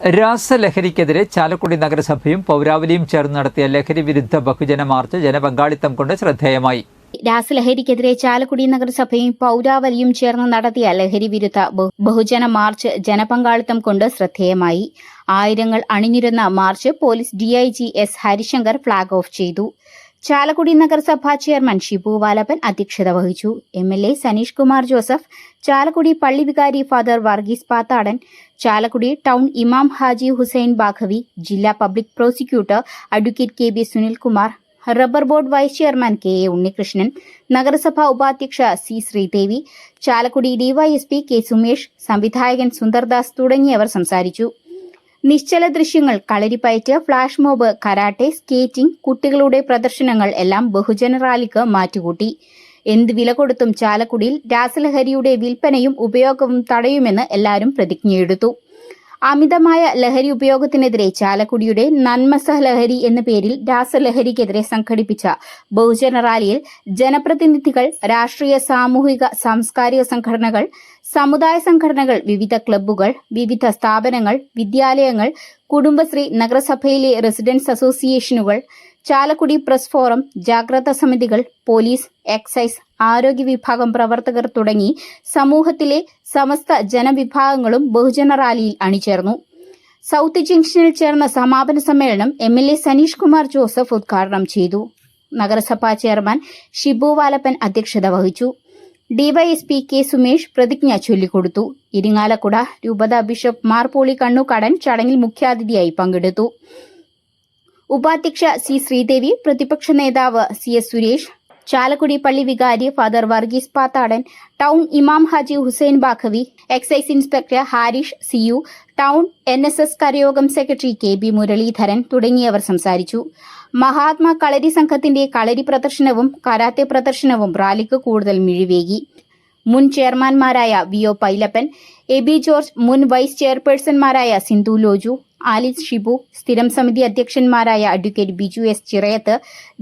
രാസലഹരിക്കെതിരെ ചാലക്കുടി നഗരസഭയും പൗരാവലിയും ചേർന്ന് നടത്തിയ ലഹരി വിരുദ്ധ ബഹുജന മാർച്ച് ജനപങ്കാളിത്തം കൊണ്ട് ശ്രദ്ധേയമായി. രാസലഹരിക്കെതിരെ ചാലക്കുടി നഗരസഭയും പൗരാവലിയും ചേർന്ന് നടത്തിയ ലഹരി വിരുദ്ധ ബഹുജന മാർച്ച് ജനപങ്കാളിത്തം കൊണ്ട് ശ്രദ്ധേയമായി. ആയിരങ്ങൾ അണിനിരുന്ന march police DIG S Harishankar flag off ചെയ്തു. ചാലക്കുടി നഗരസഭാ ചെയർമാൻ ഷിബു വാലപ്പൻ അധ്യക്ഷത വഹിച്ചു. MLA സനീഷ് കുമാർ ജോസഫ്, ചാലക്കുടി പള്ളി വികാരി ഫാദർ വർഗീസ് പാത്താടൻ, ചാലക്കുടി ടൗൺ ഇമാം ഹാജി ഹുസൈൻ ബാഖവി, ജില്ലാ public prosecutor advocate KB Sunilkumar, rubber board vice chairman KA Unnikrishnan, നഗരസഭാ ഉപാധ്യക്ഷ C Sridevi, Chalakudy DYSP K Sumesh, സംവിധായകൻ സുന്ദർദാസ് തുടങ്ങിയവർ സംസാരിച്ചു. നിശ്ചല ദൃശ്യങ്ങൾ, Kalaripayattu, flash mob, karate, skating, കുട്ടികളുടെ പ്രദർശനങ്ങൾ എല്ലാം ബഹുജന റാലിക്ക് മാറ്റുകൂട്ടി. എന്ത് വില കൊടുത്തും ചാലക്കുടിയിൽ രാസലഹരിയുടെ വിൽപ്പനയും ഉപയോഗവും തടയുമെന്ന് എല്ലാവരും പ്രതിജ്ഞയെടുത്തു. അമിതമായ ലഹരി ഉപയോഗത്തിനെതിരെ ചാലക്കുടിയുടെ നന്മസ ലഹരി എന്ന പേരിൽ രാസലഹരിക്കെതിരെ സംഘടിപ്പിച്ച ബഹുജന റാലിയിൽ ജനപ്രതിനിധികൾ, രാഷ്ട്രീയ, സാമൂഹിക, സാംസ്കാരിക സംഘടനകൾ, സമുദായ സംഘടനകൾ, വിവിധ ക്ലബ്ബുകൾ, വിവിധ സ്ഥാപനങ്ങൾ, വിദ്യാലയങ്ങൾ, കുടുംബശ്രീ, നഗരസഭയിലെ റെസിഡൻസ് അസോസിയേഷനുകൾ, ചാലക്കുടി പ്രസ് ഫോറം, ജാഗ്രതാ സമിതികൾ, പോലീസ്, എക്സൈസ്, ആരോഗ്യ വിഭാഗം പ്രവർത്തകർ തുടങ്ങി സമൂഹത്തിലെ സമസ്ത ജനവിഭാഗങ്ങളും ബഹുജന റാലിയിൽ അണിചേർന്നു. സൗത്ത് ജംഗ്ഷനിൽ ചേർന്ന സമാപന സമ്മേളനം MLA സനീഷ് കുമാർ ജോസഫ് ഉദ്ഘാടനം ചെയ്തു. നഗരസഭാ ചെയർമാൻ ഷിബു വാലപ്പൻ അധ്യക്ഷത വഹിച്ചു. DYSP K സുമേഷ് പ്രതിജ്ഞ ചൊല്ലിക്കൊടുത്തു. ഇരിങ്ങാലക്കുട രൂപത ബിഷപ്പ് മാർ പോളി കണ്ണൂക്കാടൻ ചടങ്ങിൽ മുഖ്യാതിഥിയായി പങ്കെടുത്തു. ഉപാധ്യക്ഷ C ശ്രീദേവി, പ്രതിപക്ഷ നേതാവ് CS സുരേഷ്, ചാലക്കുടി പള്ളി വികാരി ഫാദർ വർഗീസ് പാത്താടൻ, ടൗൺ ഇമാം Haji Hussain Baqavi, excise inspector Harish CU, town NSS കരയോഗം സെക്രട്ടറി KB മുരളീധരൻ തുടങ്ങിയവർ സംസാരിച്ചു. മഹാത്മാ കളരി സംഘത്തിന്റെ കളരി പ്രദർശനവും കരാത്തെ പ്രദർശനവും റാലിക്ക് കൂടുതൽ മിഴിവേകി. മുൻ ചെയർമാൻമാരായ VO പൈലപ്പൻ, AB ജോർജ്, മുൻ വൈസ് ചെയർപേഴ്സൺമാരായ സിന്ധു ലോജു, ആലിസ് ഷിബു, സ്ഥിരം സമിതി അധ്യക്ഷന്മാരായ അഡ്വക്കേറ്റ് ബിജു S ചിറയത്ത്,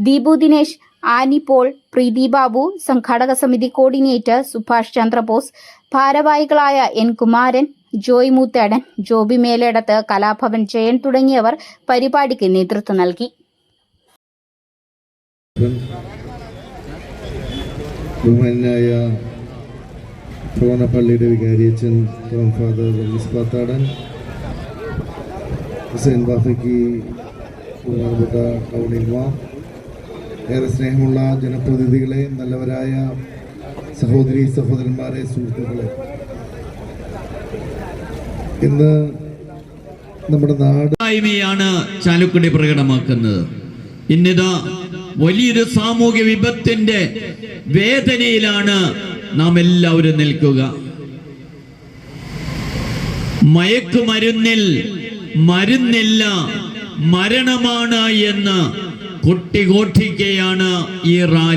ദീപു ദിനേശ്, ആനി പോൾ, പ്രീതി ബാബു, സംഘാടക സമിതി കോർഡിനേറ്റർ സുഭാഷ് ചന്ദ്രബോസ്, ഭാരവാഹികളായ N കുമാരൻ, ജോയ് മൂത്തേടൻ, ജോബി മേലേടത്ത്, കലാഭവൻ ജയൻ തുടങ്ങിയവർ പരിപാടിക്ക് നേതൃത്വം നൽകി. ബഹുമാനായ പള്ളിയുടെ വികാരിയച്ഛൻ ഫാദർ വർഗീസ് പാത്താടൻ, ഹുസൈൻ ബാഫയ്ക്ക്, ബഹുമാനപ്പെട്ട ടൗൺ ഇമാം, ഏറെ സ്നേഹമുള്ള ജനപ്രതിനിധികളെ, നല്ലവരായ സഹോദരി സഹോദരന്മാരെ, സുഹൃത്തുക്കളെ, ഇന്ന് നമ്മുടെ നാടായ്മയാണ് ചാലക്കുടി പ്രകടമാക്കുന്നത്. ഇന്നിതാ വലിയൊരു സാമൂഹ്യ വിപത്തിന്റെ വേദനയിലാണ് നാം എല്ലാവരും നിൽക്കുക. മയക്കുമരുന്നിൽ മരുന്നില്ല, മരണമാണ് എന്ന് കൊട്ടിഘോഷിക്കുകയാണ് ഈ റാലി.